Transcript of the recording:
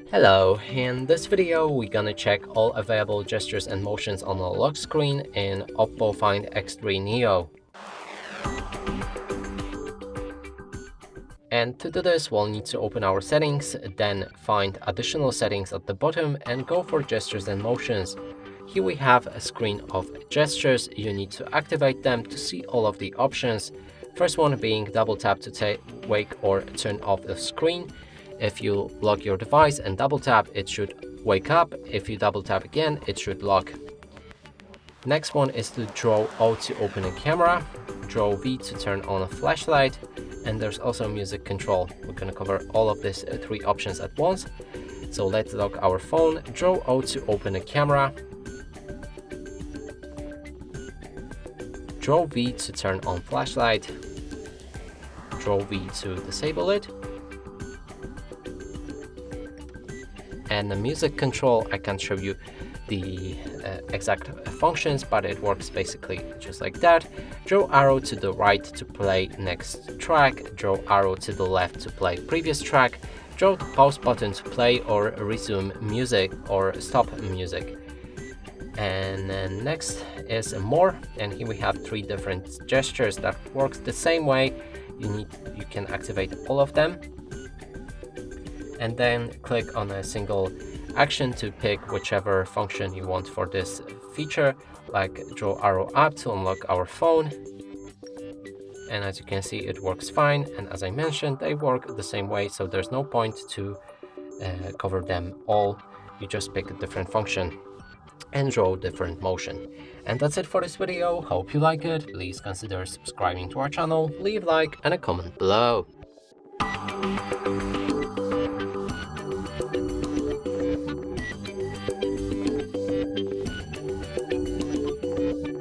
Hello, in this video we're gonna check all available gestures and motions on the lock screen in OPPO Find X3 Neo. And to do this, we'll need to open our settings, then find additional settings at the bottom and go for gestures and motions. Here we have a screen of gestures. You need to activate them to see all of the options. First one being double tap to wake or turn off the screen. If you lock your device and double tap, it should wake up. If you double tap again, it should lock. Next one is to draw O to open a camera, draw V to turn on a flashlight, and there's also music control. We're going to cover all of these three options at once. So let's lock our phone, draw O to open a camera, draw V to turn on flashlight, draw V to disable it, and the music control, I can't show you the exact functions, but it works basically just like that. Draw arrow to the right to play next track, draw arrow to the left to play previous track, draw the pause button to play or resume music or stop music. And then next is more, and here we have three different gestures that works the same way. You can activate all of them, and then click on a single action to pick whichever function you want for this feature, like draw arrow up to unlock our phone. And as you can see, it works fine, and as I mentioned, they work the same way, so there's no point to cover them all. You just pick a different function and draw different motion. And that's it for this video. Hope you like it. Please consider subscribing to our channel, leave a like and a comment below.